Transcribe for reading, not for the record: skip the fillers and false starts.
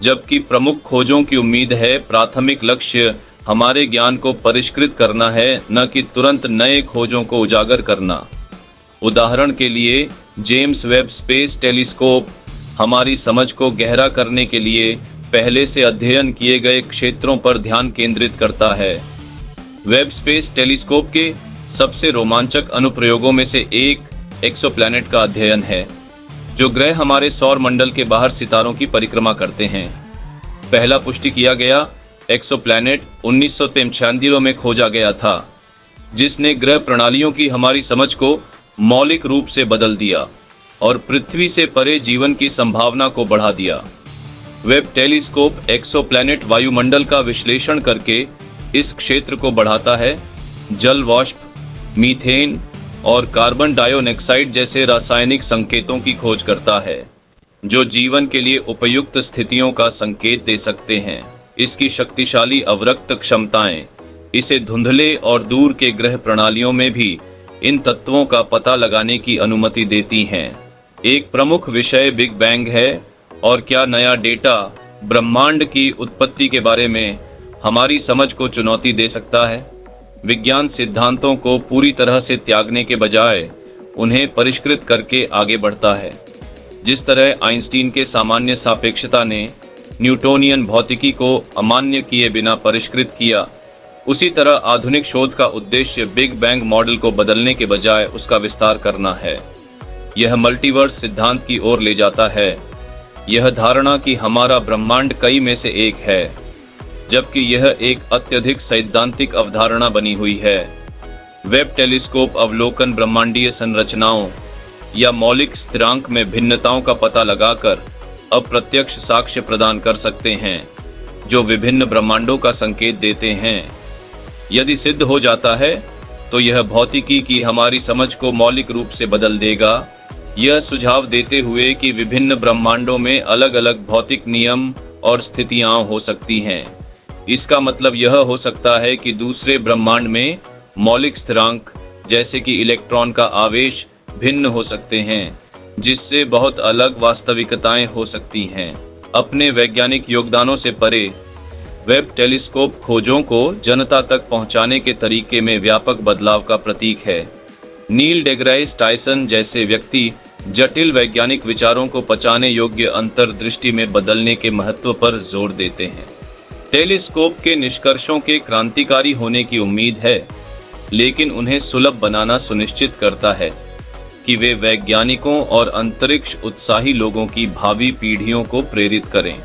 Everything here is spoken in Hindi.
जबकि प्रमुख खोजों की उम्मीद है प्राथमिक लक्ष्य हमारे ज्ञान को परिष्कृत करना है, न कि तुरंत नए खोजों को उजागर करना। उदाहरण के लिए जेम्स वेब स्पेस टेलीस्कोप हमारी समझ को गहरा करने के लिए पहले से अध्ययन किए गए क्षेत्रों पर ध्यान केंद्रित करता है। वेब स्पेस टेलीस्कोप के सबसे रोमांचक अनुप्रयोगों में से एक एक्सोप्लैनेट का अध्ययन है, जो ग्रह हमारे सौर मंडल के बाहर सितारों की परिक्रमा करते हैं। पहला पुष्टि किया गया एक्सोप्लैनेट 1993 में खोजा गया था, जिसने ग्रह प्रणालियों की हमारी समझ को मौलिक रूप से बदल दिया और पृथ्वी से परे जीवन की संभावना को बढ़ा दिया। वेब टेलीस्कोप एक्सोप्लैनेट वायुमंडल का विश्लेषण करके इस क्षेत्र को बढ़ाता है, जल वाष्प, मीथेन और कार्बन डाइऑक्साइड जैसे रासायनिक संकेतों की खोज करता है, जो जीवन के लिए उपयुक्त स्थितियों का संकेत दे सकते हैं। इसकी शक्तिशाली अवरक्त क्षमताएं इसे धुंधले और दूर के ग्रह प्रणालियों में भी इन तत्वों का पता लगाने की अनुमति देती हैं। एक प्रमुख विषय बिग बैंग है और क्या नया डेटा ब्रह्मांड की उत्पत्ति के बारे में हमारी समझ को चुनौती दे सकता है। विज्ञान सिद्धांतों को पूरी तरह से त्यागने के बजाय उन्हें परिष्कृत करके आगे बढ़ता है। जिस तरह आइंस्टीन के सामान्य सापेक्षता ने न्यूटोनियन भौतिकी को अमान्य किए बिना परिष्कृत किया, उसी तरह आधुनिक शोध का उद्देश्य बिग बैंग मॉडल को बदलने के बजाय उसका विस्तार करना है। यह मल्टीवर्स सिद्धांत की ओर ले जाता है, यह धारणा कि हमारा ब्रह्मांड कई में से एक है, जबकि यह एक अत्यधिक सैद्धांतिक अवधारणा बनी हुई है। वेब टेलीस्कोप अवलोकन ब्रह्मांडीय संरचनाओं या मौलिक स्थिरांक में भिन्नताओं का पता लगाकर अप्रत्यक्ष साक्ष्य प्रदान कर सकते हैं, जो विभिन्न ब्रह्मांडों का संकेत देते हैं। यदि सिद्ध हो जाता है तो यह भौतिकी की हमारी समझ को मौलिक रूप से बदल देगा, यह सुझाव देते हुए कि विभिन्न ब्रह्मांडों में अलग अलग भौतिक नियम और स्थितियां हो सकती हैं। इसका मतलब यह हो सकता है कि दूसरे ब्रह्मांड में मौलिक स्थिरांक जैसे कि इलेक्ट्रॉन का आवेश भिन्न हो सकते हैं, जिससे बहुत अलग वास्तविकताएं हो सकती हैं। अपने वैज्ञानिक योगदानों से परे, वेब टेलीस्कोप खोजों को जनता तक पहुंचाने के तरीके में व्यापक बदलाव का प्रतीक है। नील डेग्रास टायसन जैसे व्यक्ति जटिल वैज्ञानिक विचारों को पचाने योग्य अंतर्दृष्टि में बदलने के महत्व पर जोर देते हैं। टेलीस्कोप के निष्कर्षों के क्रांतिकारी होने की उम्मीद है, लेकिन उन्हें सुलभ बनाना सुनिश्चित करता है कि वे वैज्ञानिकों और अंतरिक्ष उत्साही लोगों की भावी पीढ़ियों को प्रेरित करें।